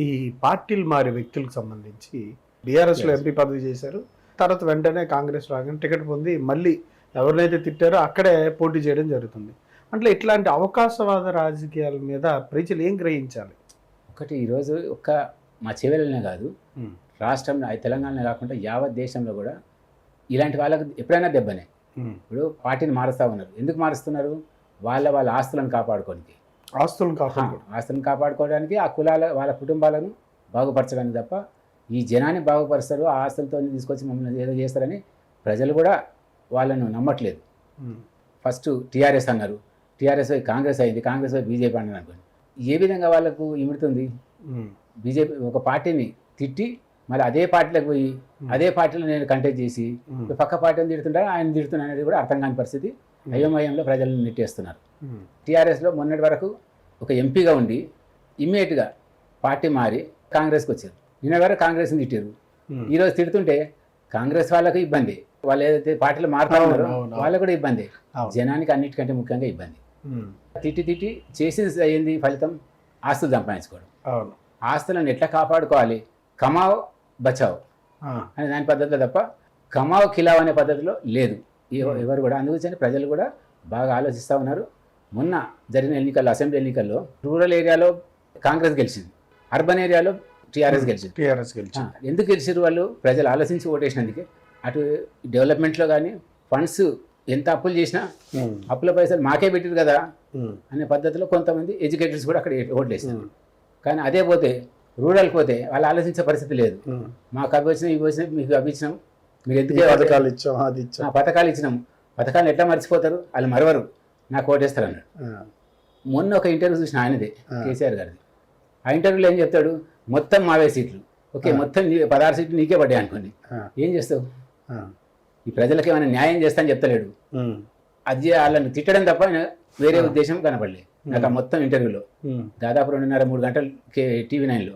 ఈ పార్టీలు మారే వ్యక్తులకు సంబంధించి బీఆర్ఎస్లో ఎంపీ పదవి చేశారు, తర్వాత వెంటనే కాంగ్రెస్ రాగానే టికెట్ పొంది మళ్ళీ ఎవరినైతే తిట్టారో అక్కడే పోటీ చేయడం జరుగుతుంది. అంటే ఇట్లాంటి అవకాశవాద రాజకీయాల మీద ప్రజలు ఏం గ్రహించాలి? ఒకటి ఈరోజు మా చెవెలనే కాదు, రాష్ట్రంలో తెలంగాణలో కాకుండా యావత్ దేశంలో కూడా ఇలాంటి వాళ్ళకు ఎప్పుడైనా దెబ్బనే. ఇప్పుడు పార్టీని మారుస్తూ ఉన్నారు. ఎందుకు మారుస్తున్నారు? వాళ్ళ ఆస్తులను కాపాడుకోవడానికి, ఆస్తులను కాపాడుకోవడానికి, ఆ కులాల వాళ్ళ కుటుంబాలను బాగుపరచడానికి తప్ప ఈ జనాన్ని బాగుపరుస్తారు, ఆ ఆస్తులతో తీసుకొచ్చి మమ్మల్ని ఏదో చేస్తారని ప్రజలు కూడా వాళ్ళను నమ్మట్లేదు. ఫస్ట్ టీఆర్ఎస్ అన్నారు, టీఆర్ఎస్ కాంగ్రెస్ అయింది, కాంగ్రెస్ బీజేపీ అన్నారు అనుకోండి. ఏ విధంగా వాళ్ళకు ఇముడుతుంది? బీజేపీ ఒక పార్టీని తిట్టి మళ్ళీ అదే పార్టీలకు పోయి అదే పార్టీలో నేను కంటెస్ట్ చేసి పక్క పార్టీని తిడుతుంటా, ఆయన తిడుతున్నా అనేది కూడా అర్థం కాని పరిస్థితి. అయోమయంలో ప్రజలను నెట్టేస్తున్నారు. టీఆర్ఎస్లో మొన్నటి వరకు ఒక ఎంపీగా ఉండి ఇమ్మీడియట్గా పార్టీ మారి కాంగ్రెస్కి వచ్చారు. నిన్న వరకు కాంగ్రెస్ని తిట్టారు. ఈరోజు తిడుతుంటే కాంగ్రెస్ వాళ్ళకు ఇబ్బంది, వాళ్ళు ఏదైతే పార్టీలు మారుతా ఉన్నారో వాళ్ళకు కూడా ఇబ్బంది, జనానికి అన్నిటికంటే ముఖ్యంగా ఇబ్బంది. తిట్టి చేసేది అయ్యింది ఫలితం ఆస్తులు సంపాదించుకోవడం. ఆస్తులను ఎట్లా కాపాడుకోవాలి, కమావ్ బచావ్ అనే దాని పద్ధతిలో తప్ప కమావ్ ఖిలావ్ అనే పద్ధతిలో లేదు ఎవరు కూడా. అందుకని ప్రజలు కూడా బాగా ఆలోచిస్తూ ఉన్నారు. మొన్న జరిగిన ఎన్నికల్లో, అసెంబ్లీ ఎన్నికల్లో రూరల్ ఏరియాలో కాంగ్రెస్ గెలిచింది, అర్బన్ ఏరియాలో టీఆర్ఎస్ గెలిచింది. ఎందుకు గెలిచారు వాళ్ళు? ప్రజలు ఆలోచించి ఓటేసినందుకే. అటు డెవలప్మెంట్లో కానీ ఫండ్స్ ఎంత అప్పులు చేసినా అప్పుల పైసలు మాకే పెట్టారు కదా అనే పద్ధతిలో కొంతమంది ఎడ్యుకేటర్స్ కూడా అక్కడ ఓట్లు వేస్తారు. కానీ అదే పోతే రూరల్కి పోతే వాళ్ళు ఆలోచించే పరిస్థితి లేదు. మాకు అవి వచ్చినాయి, ఇవి వచ్చినాయి, మీకు అవి ఇచ్చినాం, మీరు ఎందుకే పథకాలు ఇచ్చినాము, పథకాలను ఎట్లా మర్చిపోతారు? వాళ్ళు మరవరు, నాకు ఓటేస్తారు అన్నాడు. మొన్న ఒక ఇంటర్వ్యూ చూసిన ఆయనదే, కేసీఆర్ గారిది. ఆ ఇంటర్వ్యూలో ఏం చెప్తాడు? మొత్తం మావే సీట్లు, ఓకే మొత్తం 16 సీట్లు నీకే పడ్డాయి అనుకోండి, ఏం చేస్తావు? ఈ ప్రజలకు ఏమైనా న్యాయం చేస్తా అని చెప్తలేడు. అది వాళ్ళని తిట్టడం తప్ప వేరే ఉద్దేశం కనపడలేదు నాకు ఆ మొత్తం ఇంటర్వ్యూలో. దాదాపు 2.5-3 గంటలు టీవీ 9లో